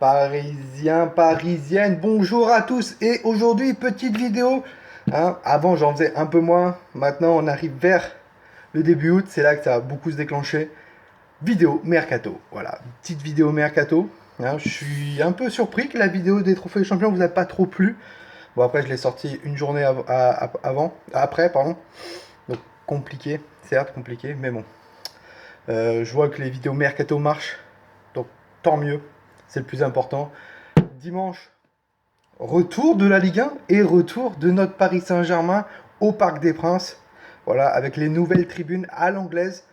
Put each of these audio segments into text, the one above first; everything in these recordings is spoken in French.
Parisiens, parisiennes, bonjour à tous. Et aujourd'hui, petite vidéo. Avant, j'en faisais un peu moins. Maintenant, on arrive vers le début août. C'est là que ça va beaucoup se déclencher. Vidéo mercato. Voilà, petite vidéo mercato. Je suis un peu surpris que la vidéo des trophées des champions vous a pas trop plu. Bon, après, je l'ai sorti une journée après, pardon. Donc, compliqué, certes, compliqué, mais bon. Je vois que les vidéos mercato marchent. Donc, tant mieux. C'est le plus important. Dimanche, retour de la Ligue 1 et retour de notre Paris Saint-Germain au Parc des Princes. Voilà, avec les nouvelles tribunes à l'anglaise.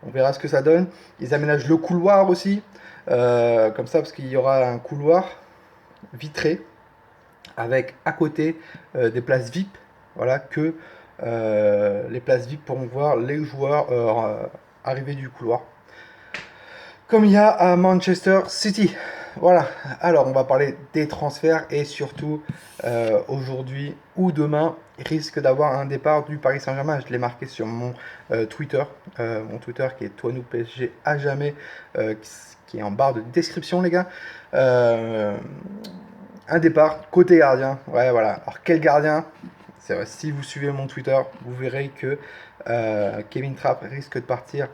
On verra ce que ça donne. Ils aménagent le couloir aussi. Comme ça, parce qu'il y aura un couloir vitré avec à côté des places VIP. Voilà, que les places VIP pourront voir les joueurs arriver du couloir. Comme il y a à Manchester City. Voilà, alors on va parler des transferts et surtout aujourd'hui ou demain, il risque d'avoir un départ du Paris Saint-Germain. Je l'ai marqué sur mon Twitter, qui est ToiNouPSG à jamais, qui est en barre de description les gars. Un départ côté gardien, ouais voilà. Alors quel gardien? C'est vrai, si vous suivez mon Twitter, vous verrez que Kevin Trapp risque de partir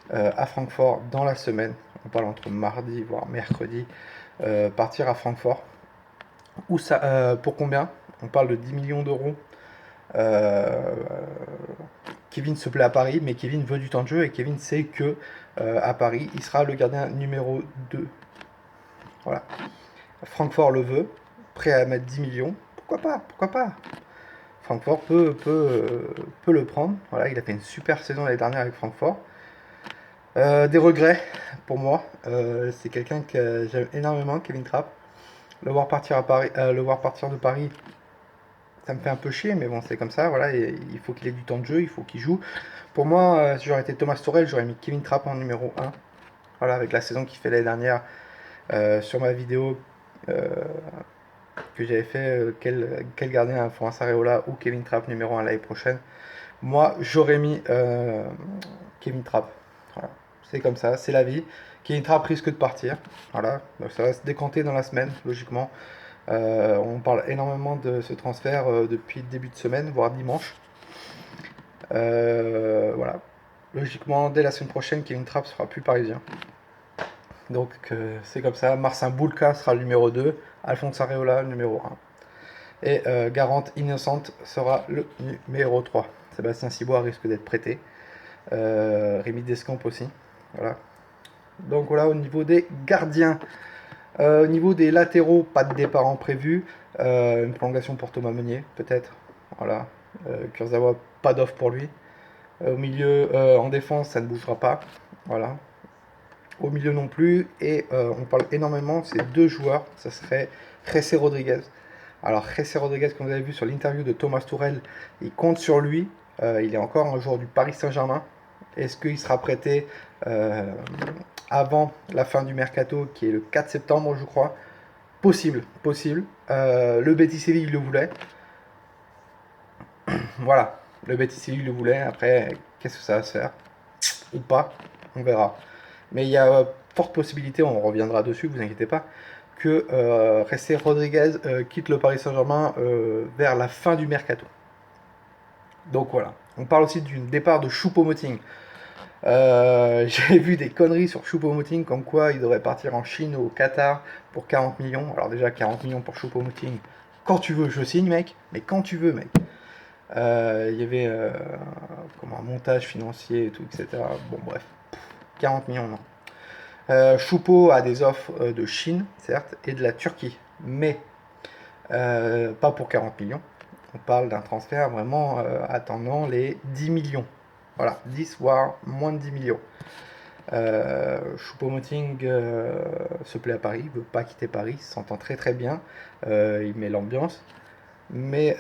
à Francfort dans la semaine. On parle entre mardi voire mercredi. Partir à Francfort. Où ça, pour combien? On parle de 10 millions d'euros. Kevin se plaît à Paris, mais Kevin veut du temps de jeu et Kevin sait que à Paris, il sera le gardien numéro 2. Voilà. Francfort le veut, prêt à mettre 10 millions. Pourquoi pas? Pourquoi pas? Francfort peut le prendre. Voilà, il a fait une super saison l'année dernière avec Francfort. Des regrets pour moi. C'est quelqu'un que j'aime énormément, Kevin Trapp. Le voir partir de Paris, ça me fait un peu chier, mais bon, c'est comme ça. Voilà, et il faut qu'il ait du temps de jeu, il faut qu'il joue. Pour moi, si j'aurais été Thomas Tuchel, j'aurais mis Kevin Trapp en numéro 1. Voilà, avec la saison qu'il fait l'année dernière. Sur ma vidéo que j'avais fait, quel gardien Florence Areola ou Kevin Trapp numéro 1 l'année prochaine. Moi, j'aurais mis Kevin Trapp. Voilà. C'est comme ça, c'est la vie. Kevin Trapp risque de partir. Voilà. Donc ça va se décanter dans la semaine, logiquement. On parle énormément de ce transfert depuis le début de semaine, voire dimanche. Voilà. Logiquement, dès la semaine prochaine, Kevin Trapp sera plus parisien. Donc c'est comme ça. Marcin Boulka sera le numéro 2. Alphonse Areola le numéro 1. Et Garante Innocente sera le numéro 3. Sébastien Cibois risque d'être prêté. Rémi Descamps aussi. Voilà. Donc voilà au niveau des gardiens. Au niveau des latéraux, pas de départ en prévu. Une prolongation pour Thomas Meunier, peut-être. Voilà. Kurzawa, pas d'offre pour lui. Au milieu, en défense, ça ne bougera pas. Voilà. Au milieu non plus. Et on parle énormément, c'est deux joueurs. Ça serait Jessé Rodriguez. Alors Jessé Rodriguez, comme vous avez vu sur l'interview de Thomas Tuchel, il compte sur lui. Il est encore un joueur du Paris Saint-Germain. Est-ce qu'il sera prêté avant la fin du mercato, qui est le 4 septembre, je crois? Possible, possible. Le Betis Séville le voulait. Voilà, le Betis Séville le voulait. Après, qu'est-ce que ça va se faire? Ou pas? On verra. Mais il y a forte possibilité, on reviendra dessus, vous inquiétez pas, que Jessé Rodriguez quitte le Paris Saint-Germain vers la fin du mercato. Donc voilà. On parle aussi du départ de Choupo-Moting. J'ai vu des conneries sur Choupo-Moting comme quoi il devrait partir en Chine ou au Qatar pour 40 millions. Alors déjà 40 millions pour Choupo-Moting. Quand tu veux, je signe mec. Mais quand tu veux mec. Il y avait comme un montage financier et tout, etc. Bon bref. 40 millions non. Choupo a des offres de Chine, certes, et de la Turquie. Mais pas pour 40 millions. On parle d'un transfert vraiment attendant les 10 millions. Voilà, 10 voire moins de 10 millions. Choupo-Moting se plaît à Paris, il ne veut pas quitter Paris, il s'entend très très bien, il met l'ambiance. Mais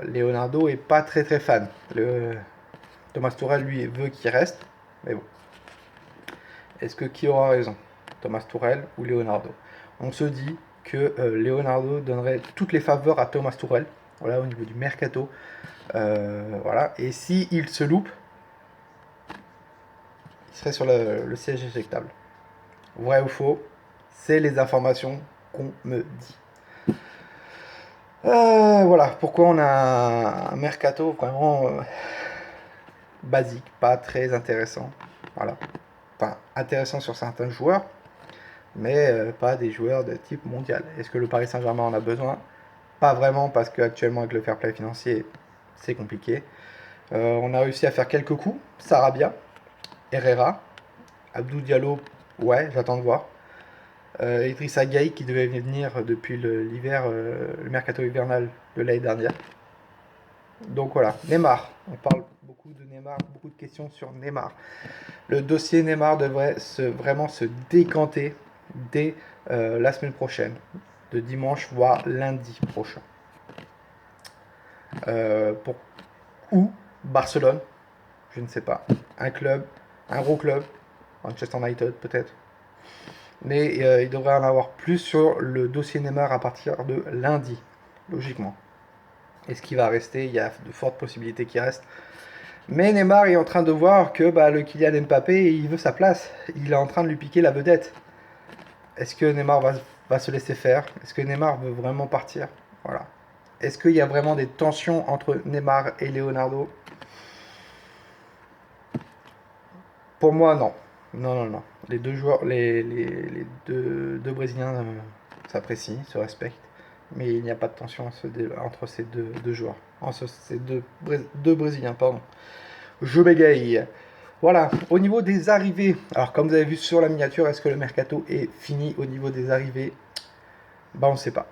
Leonardo est pas très très fan. Thomas Tuchel lui veut qu'il reste, mais bon. Est-ce que qui aura raison? Thomas Tuchel ou Leonardo? On se dit que Leonardo donnerait toutes les faveurs à Thomas Tuchel, voilà, au niveau du mercato. Voilà. Et si il se loupe, il serait sur le siège éjectable. Vrai ou faux? C'est les informations qu'on me dit. Voilà pourquoi on a un mercato vraiment basique, pas très intéressant. Voilà. Enfin, intéressant sur certains joueurs, mais pas des joueurs de type mondial. Est-ce que le Paris Saint-Germain en a besoin? Pas vraiment, parce qu'actuellement avec le fair play financier, c'est compliqué. On a réussi à faire quelques coups. Sarabia, Herrera, Abdou Diallo, ouais, j'attends de voir. Idrissa Gueye qui devait venir depuis l'hiver, le mercato hivernal de l'année dernière. Donc voilà, Neymar. On parle beaucoup de Neymar, beaucoup de questions sur Neymar. Le dossier Neymar devrait vraiment se décanter dès la semaine prochaine, de dimanche voire lundi prochain. Pour où? Barcelone, je ne sais pas. Un club, un gros club, Manchester United peut-être. Mais il devrait en avoir plus sur le dossier Neymar à partir de lundi, logiquement. Est-ce qu'il va rester? Il y a de fortes possibilités qu'il reste. Mais Neymar est en train de voir que le Kylian Mbappé, il veut sa place. Il est en train de lui piquer la vedette. Est-ce que Neymar va se laisser faire? Est-ce que Neymar veut vraiment partir? Voilà. Est-ce qu'il y a vraiment des tensions entre Neymar et Leonardo? Pour moi, non. Non. Les deux joueurs, les deux Brésiliens s'apprécient, se respectent. Mais il n'y a pas de tension entre ces deux joueurs. Entre ces deux Brésiliens, pardon. Je bégaye. Voilà, au niveau des arrivées. Alors, comme vous avez vu sur la miniature, est-ce que le mercato est fini au niveau des arrivées? On ne sait pas.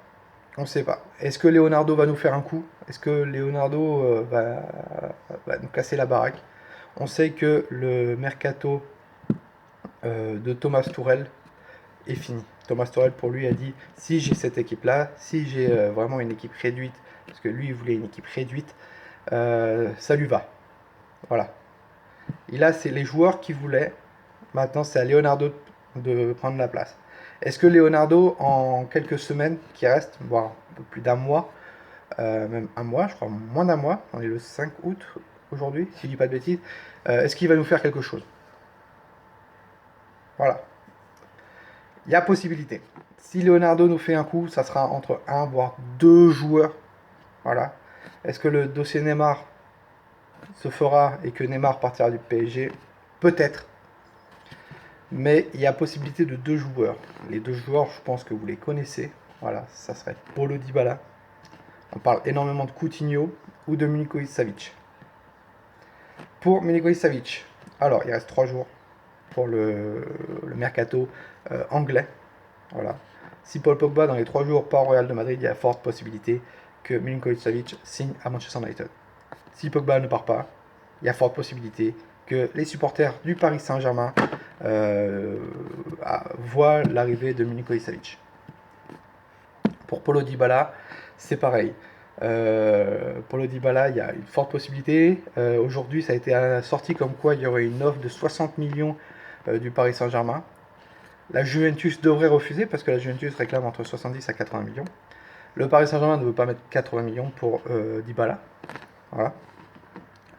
On ne sait pas. Est-ce que Leonardo va nous faire un coup? Est-ce que Leonardo va nous casser la baraque? On sait que le mercato de Thomas Tuchel est fini. Thomas Tuchel, pour lui, a dit, si j'ai cette équipe-là, si j'ai vraiment une équipe réduite, parce que lui, il voulait une équipe réduite, ça lui va. Voilà. Et là, c'est les joueurs qui voulaient. Maintenant, c'est à Leonardo de prendre la place. Est-ce que Leonardo, en quelques semaines qui restent, voire un peu plus d'un mois, même un mois, je crois, moins d'un mois, on est le 5 août aujourd'hui, si je dis pas de bêtises, est-ce qu'il va nous faire quelque chose? Voilà. Il y a possibilité. Si Leonardo nous fait un coup, ça sera entre un voire deux joueurs. Voilà. Est-ce que le dossier Neymar se fera et que Neymar partira du PSG? Peut-être. Mais il y a possibilité de deux joueurs. Les deux joueurs, je pense que vous les connaissez. Voilà, ça serait Paulo Dybala. On parle énormément de Coutinho ou de Milinkovic Savic. Pour Milinkovic Savic, alors il reste 3 jours pour le mercato anglais. Voilà. Si Paul Pogba dans les 3 jours part au Real de Madrid, il y a forte possibilité que Milinkovic Savic signe à Manchester United. Si Pogba ne part pas, il y a forte possibilité que les supporters du Paris Saint-Germain voient l'arrivée de Milinkovic Savic. Pour Paulo Dybala, c'est pareil. Paulo Dybala, il y a une forte possibilité. Aujourd'hui, ça a été sorti comme quoi il y aurait une offre de 60 millions du Paris Saint-Germain. La Juventus devrait refuser parce que la Juventus réclame entre 70 à 80 millions. Le Paris Saint-Germain ne veut pas mettre 80 millions pour Dybala. Voilà.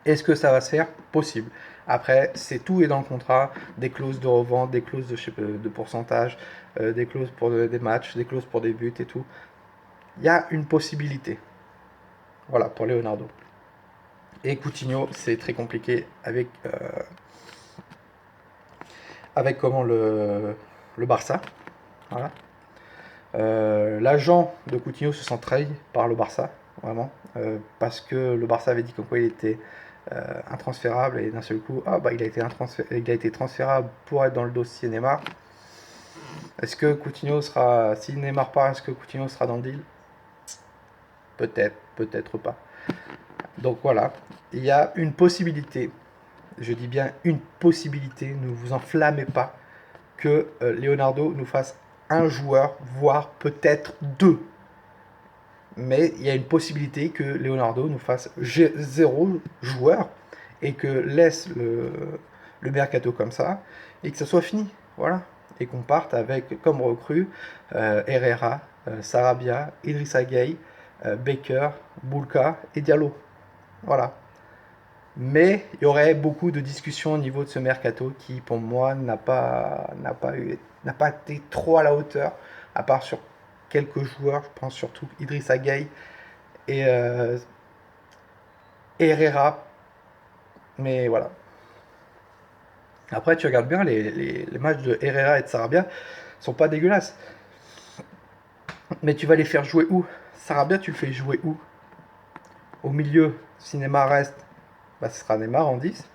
Est-ce que ça va se faire? Possible. Après, tout est dans le contrat, des clauses de revente, des clauses de pourcentage, des clauses pour des matchs, des clauses pour des buts et tout. Il y a une possibilité. Voilà, pour Leonardo. Et Coutinho, c'est très compliqué avec comment le Barça. Voilà. L'agent de Coutinho se sent trahi par le Barça, vraiment, parce que le Barça avait dit comme quoi il était intransférable et d'un seul coup, il a été transférable pour être dans le dossier Neymar. Est-ce que Coutinho sera, si Neymar part, est-ce que Coutinho sera dans le deal? Peut-être, peut-être pas. Donc voilà, il y a une possibilité, je dis bien une possibilité, ne vous enflammez pas, que Leonardo nous fasse un joueur, voire peut-être deux. Mais il y a une possibilité que Leonardo nous fasse 0 joueur et que laisse le mercato comme ça et que ça soit fini. Voilà. Et qu'on parte avec comme recrue Herrera, Sarabia, Idrissa Gueye, Baker, Boulka et Diallo. Voilà. Mais il y aurait beaucoup de discussions au niveau de ce mercato qui, pour moi, n'a pas été trop à la hauteur, à part sur quelques joueurs, je pense surtout Idrissa Gueye et Herrera. Mais voilà. Après, tu regardes bien, les matchs de Herrera et de Sarabia sont pas dégueulasses. Mais tu vas les faire jouer où? Sarabia, tu le fais jouer où? Au milieu, si Neymar reste, bah, ce sera Neymar en 10.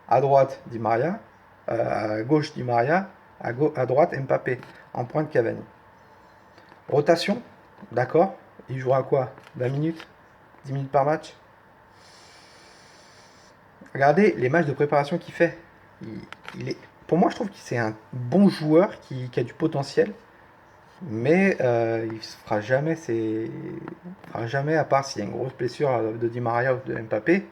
À droite, Di Maria. À gauche, Di Maria. À droite, Mbappé. En pointe, Cavani. Rotation, d'accord. Il jouera quoi? 20 minutes? 10 minutes par match? Regardez les matchs de préparation qu'il fait. Il est... Pour moi, je trouve que c'est un bon joueur qui a du potentiel. Mais il ne se fera jamais, à part s'il y a une grosse blessure de Di Maria ou de Mbappé.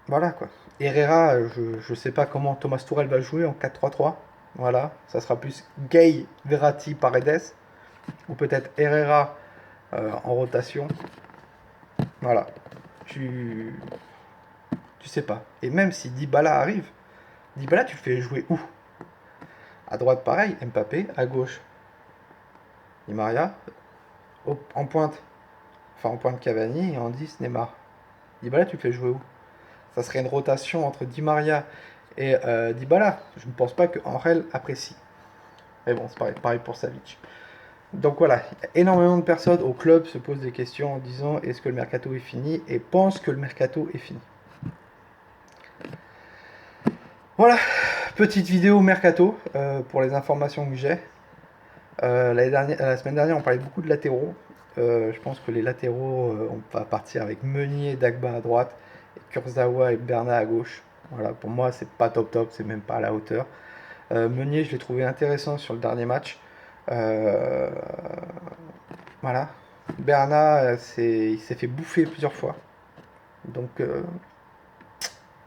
Voilà quoi. Herrera, je ne sais pas comment Thomas Tuchel va jouer en 4-3-3. Voilà, ça sera plus Gay, Verratti, Paredes. Ou peut-être Herrera en rotation. Voilà. Tu sais pas. Et même si Dybala arrive, Dybala tu le fais jouer où? À droite pareil, Mbappé. À gauche, Di Maria. En pointe, en pointe Cavani. Et en 10, Neymar. Dybala tu le fais jouer où? Ça serait une rotation entre Di Maria et Dybala. Je ne pense pas que Angel apprécie. Mais bon, c'est pareil pour Savic. Donc voilà, énormément de personnes au club se posent des questions en disant est-ce que le mercato est fini et pensent que le mercato est fini. Voilà, petite vidéo mercato pour les informations que j'ai. La semaine dernière, on parlait beaucoup de latéraux. Je pense que les latéraux, on va partir avec Meunier et Dagba à droite, et Kurzawa et Bernat à gauche. Voilà, pour moi, c'est pas top, c'est même pas à la hauteur. Meunier, je l'ai trouvé intéressant sur le dernier match. Voilà. Bernat, il s'est fait bouffer plusieurs fois. Donc,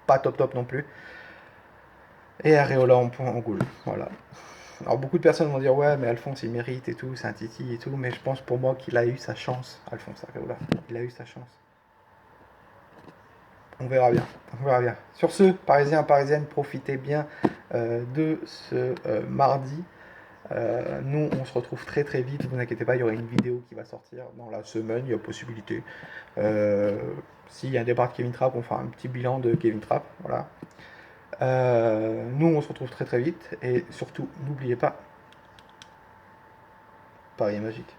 pas top non plus. Et Areola en goal. Voilà. Alors beaucoup de personnes vont dire ouais mais Alphonse il mérite et tout, c'est un titi et tout, mais je pense pour moi qu'il a eu sa chance, Alphonse Areola. Il a eu sa chance. On verra bien. On verra bien. Sur ce, Parisiens, Parisiennes, profitez bien de ce mardi. Nous, on se retrouve très vite. Vous inquiétez pas, il y aura une vidéo qui va sortir dans la semaine. Il y a possibilité. S'il y a un départ de Kevin Trapp, on fera un petit bilan de Kevin Trapp. Voilà. Nous, on se retrouve très vite. Et surtout, n'oubliez pas, Paris est magique.